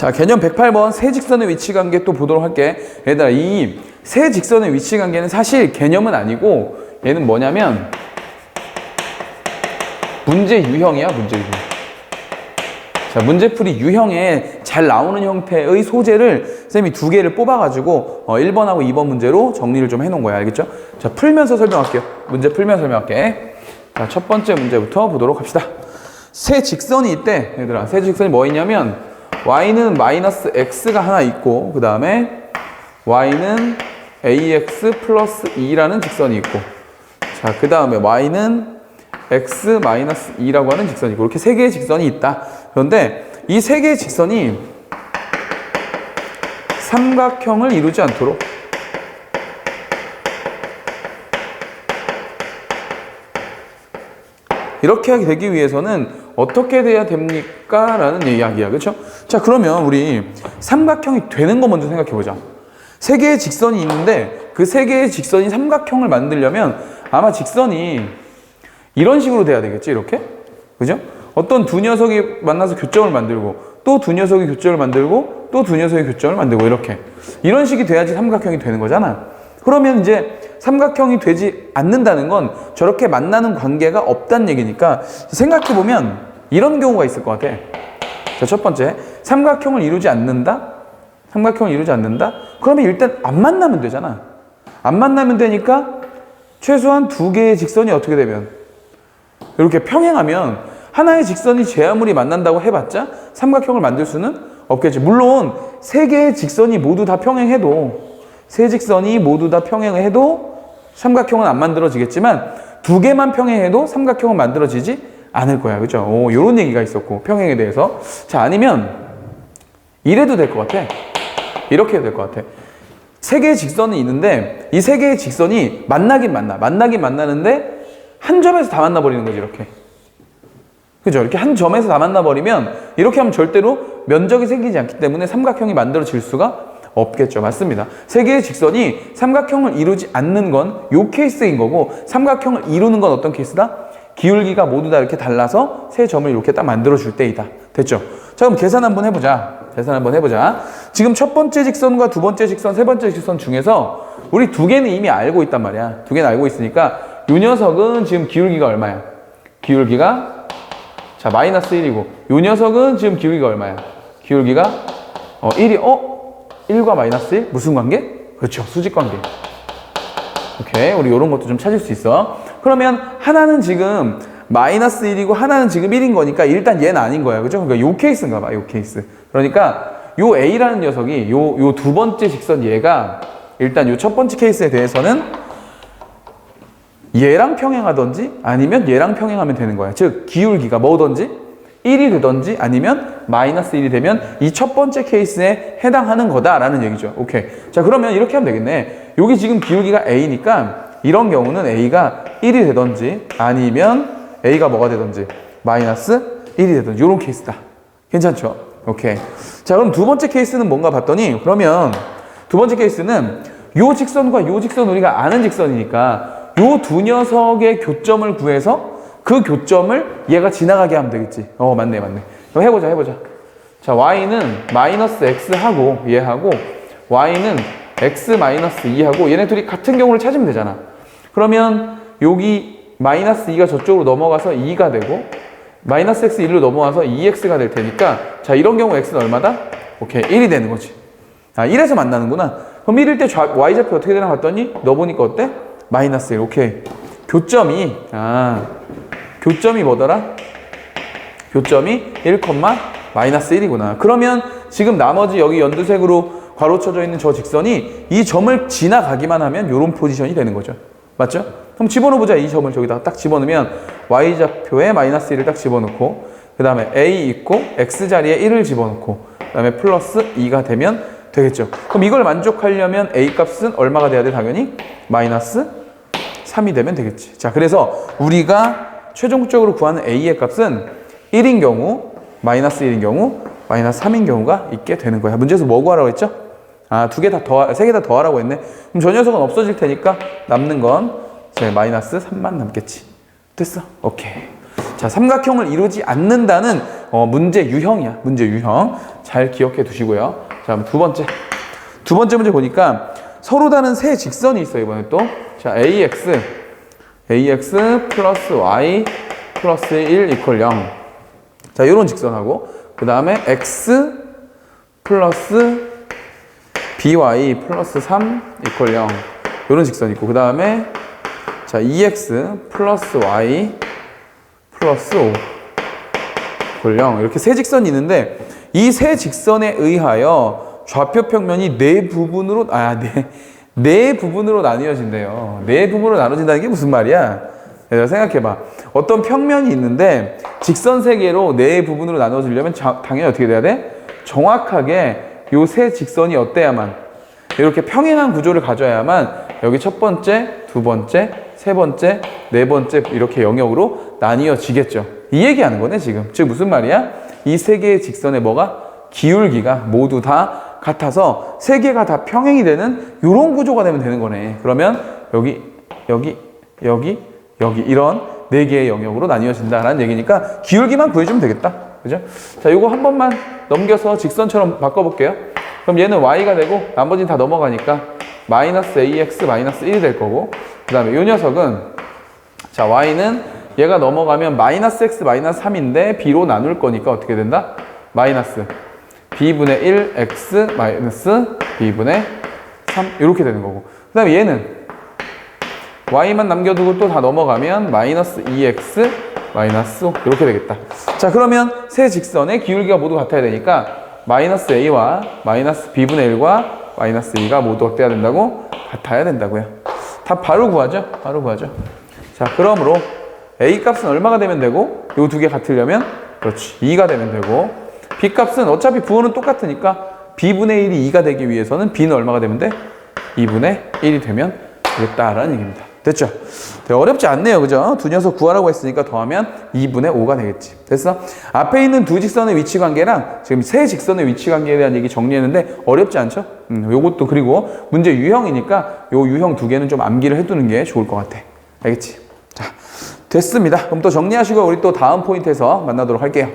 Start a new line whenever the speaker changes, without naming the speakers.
자, 개념 108번 세 직선의 위치 관계 또 보도록 할게. 얘들아, 이 세 직선의 위치 관계는 사실 개념은 아니고 얘는 뭐냐면 문제 유형이야, 문제 유형. 자, 문제풀이 유형에 잘 나오는 형태의 소재를 쌤이 두 개를 뽑아가지고 1번하고 2번 문제로 정리를 좀 해놓은 거야. 알겠죠? 자, 풀면서 설명할게요. 문제 풀면서 설명할게. 자, 첫 번째 문제부터 보도록 합시다. 세 직선이 있대. 얘들아, 세 직선이 뭐 있냐면 y는 마이너스 x가 하나 있고 그 다음에 y는 ax 플러스 2라는 직선이 있고 자, 그 다음에 y는 x 마이너스 2라고 하는 직선이 있고 이렇게 세 개의 직선이 있다. 그런데 이 세 개의 직선이 삼각형을 이루지 않도록 이렇게 되기 위해서는 어떻게 돼야 됩니까? 라는 이야기야. 그렇죠? 자, 그러면 우리 삼각형이 되는 거 먼저 생각해 보자. 세 개의 직선이 있는데 그 세 개의 직선이 삼각형을 만들려면 아마 직선이 이런 식으로 돼야 되겠지, 이렇게? 그죠? 어떤 두 녀석이 만나서 교점을 만들고 또 두 녀석이 교점을 만들고 또 두 녀석이 교점을 만들고 이렇게 이런 식이 돼야지 삼각형이 되는 거잖아. 그러면 이제 삼각형이 되지 않는다는 건 저렇게 만나는 관계가 없다는 얘기니까 생각해보면 이런 경우가 있을 것 같아. 자, 첫 번째, 삼각형을 이루지 않는다? 삼각형을 이루지 않는다? 그러면 일단 안 만나면 되잖아. 안 만나면 되니까 최소한 두 개의 직선이 어떻게 되면 이렇게 평행하면 하나의 직선이 제 아무리 만난다고 해봤자 삼각형을 만들 수는 없겠지. 물론 세 개의 직선이 모두 다 평행해도 세 직선이 모두 다 평행해도 삼각형은 안 만들어지겠지만 두 개만 평행해도 삼각형은 만들어지지 않을 거야. 그죠? 요런 얘기가 있었고 평행에 대해서. 자, 아니면 이래도 될 것 같아. 이렇게 해도 될 것 같아. 세 개의 직선이 있는데 이 세 개의 직선이 만나긴 만나는데 한 점에서 다 만나버리는 거지, 이렇게. 그죠? 이렇게 한 점에서 다 만나버리면 이렇게 하면 절대로 면적이 생기지 않기 때문에 삼각형이 만들어질 수가 없겠죠. 맞습니다. 세 개의 직선이 삼각형을 이루지 않는 건 요 케이스인 거고 삼각형을 이루는 건 어떤 케이스다? 기울기가 모두 다 이렇게 달라서 세 점을 이렇게 딱 만들어줄 때이다. 됐죠? 자, 그럼 계산 한번 해보자. 지금 첫 번째 직선과 두 번째 직선, 세 번째 직선 중에서 우리 두 개는 이미 알고 있단 말이야. 두 개는 알고 있으니까 요 녀석은 지금 기울기가 얼마야? 기울기가 자, 마이너스 1이고 요 녀석은 지금 기울기가 얼마야? 기울기가 1이 1과 마이너스 1? 무슨 관계? 그렇죠. 수직 관계. 오케이. 우리 이런 것도 좀 찾을 수 있어. 그러면 하나는 지금 마이너스 1이고 하나는 지금 1인 거니까 일단 얘는 아닌 거야. 그죠? 그러니까 요 케이스인가 봐. 요 케이스. 그러니까 요 A라는 녀석이 요 두 번째 직선 얘가 일단 요 첫 번째 케이스에 대해서는 얘랑 평행하든지 아니면 얘랑 평행하면 되는 거야. 즉 기울기가 뭐든지 1이 되든지 아니면 마이너스 1이 되면 이 첫 번째 케이스에 해당하는 거다라는 얘기죠. 오케이. 자, 그러면 이렇게 하면 되겠네. 여기 지금 기울기가 A니까 이런 경우는 A가 1이 되든지 아니면 A가 뭐가 되든지 마이너스 1이 되든지 이런 케이스다. 괜찮죠? 오케이. 자, 그럼 두 번째 케이스는 뭔가 봤더니 그러면 두 번째 케이스는 요 직선과 요 직선 우리가 아는 직선이니까 요 두 녀석의 교점을 구해서 그 교점을 얘가 지나가게 하면 되겠지. 맞네. 그럼 해보자. 자, y는 마이너스 x하고 얘하고 y는 x 마이너스 2하고 얘네 둘이 같은 경우를 찾으면 되잖아. 그러면 여기 마이너스 2가 저쪽으로 넘어가서 2가 되고 마이너스 x 1로 넘어와서 2x가 될 테니까 자, 이런 경우 x는 얼마다? 오케이, 1이 되는 거지. 아, 1에서 만나는구나. 그럼 1일 때 y좌표 어떻게 되나 봤더니 너 보니까 어때? 마이너스 1. 오케이. 교점이 뭐더라? 교점이 1, 마이너스 1이구나. 그러면 지금 나머지 여기 연두색으로 괄호쳐져 있는 저 직선이 이 점을 지나가기만 하면 이런 포지션이 되는 거죠. 맞죠? 그럼 집어넣어보자. 이 점을 저기다가 딱 집어넣으면 y좌표에 마이너스 1을 딱 집어넣고 그 다음에 a 있고 x 자리에 1을 집어넣고 그 다음에 플러스 2가 되면 되겠죠. 그럼 이걸 만족하려면 a 값은 얼마가 돼야 돼? 당연히 마이너스 3이 되면 되겠지. 자, 그래서 우리가 최종적으로 구하는 a의 값은 1인 경우, 마이너스 1인 경우, 마이너스 3인 경우가 있게 되는 거야. 문제에서 뭐 구하라고 했죠? 세 개 다 더하라고 했네. 그럼 저 녀석은 없어질 테니까 남는 건 마이너스 3만 남겠지. 됐어? 오케이. 자, 삼각형을 이루지 않는다는 문제 유형이야. 문제 유형. 잘 기억해 두시고요. 자, 두 번째 문제 보니까 서로 다른 세 직선이 있어, 이번에 또. 자, ax 플러스 y 플러스 1 이퀄 0. 자, 요런 직선하고, 그 다음에 x 플러스 by 플러스 3 이퀄 0. 요런 직선이 있고, 그 다음에 자, 2x 플러스 y 플러스 5 이퀄 0. 이렇게 세 직선이 있는데, 이 세 직선에 의하여 좌표 평면이 네 부분으로 나뉘어진대요. 네 부분으로 나눠진다는 게 무슨 말이야? 얘들아, 생각해봐. 어떤 평면이 있는데 직선 세 개로 네 부분으로 나눠지려면 당연히 어떻게 돼야 돼? 정확하게 요 세 직선이 어때야만, 이렇게 평행한 구조를 가져야만 여기 첫 번째, 두 번째, 세 번째, 네 번째 이렇게 영역으로 나뉘어지겠죠. 이 얘기하는 거네 지금. 즉 무슨 말이야? 이 세 개의 직선의 뭐가? 기울기가 모두 다 같아서 세 개가 다 평행이 되는 이런 구조가 되면 되는 거네. 그러면 여기 이런 네 개의 영역으로 나뉘어진다라는 얘기니까 기울기만 구해주면 되겠다. 그죠? 자, 이거 한 번만 넘겨서 직선처럼 바꿔볼게요. 그럼 얘는 y가 되고 나머지는 다 넘어가니까 마이너스 ax 마이너스 1이 될 거고, 그 다음에 이 녀석은 자, y는 얘가 넘어가면 마이너스 x 마이너스 3인데 b로 나눌 거니까 어떻게 된다? 마이너스 b분의 1 x 마이너스 b분의 3 이렇게 되는 거고, 그 다음에 얘는 y만 남겨두고 또 다 넘어가면 마이너스 2x 마이너스 5 이렇게 되겠다. 자, 그러면 세 직선의 기울기가 모두 같아야 되니까 마이너스 a와 마이너스 b분의 1과 마이너스 2가 모두 어때야 된다고? 같아야 된다고요. 다 바로 구하죠. 자, 그러므로 a 값은 얼마가 되면 되고, 요 두 개 같으려면 그렇지 2가 되면 되고, b 값은 어차피 부호는 똑같으니까 b분의 1이 2가 되기 위해서는 b는 얼마가 되면 돼? 2분의 1이 되면 되겠다라는 얘기입니다. 됐죠? 되게 어렵지 않네요. 그죠? 두 녀석 구하라고 했으니까 더하면 2분의 5가 되겠지. 됐어? 앞에 있는 두 직선의 위치 관계랑 지금 세 직선의 위치 관계에 대한 얘기 정리했는데 어렵지 않죠? 요것도, 그리고 문제 유형이니까 요 유형 두 개는 좀 암기를 해두는 게 좋을 것 같아. 알겠지? 자, 됐습니다. 그럼 또 정리하시고 우리 또 다음 포인트에서 만나도록 할게요.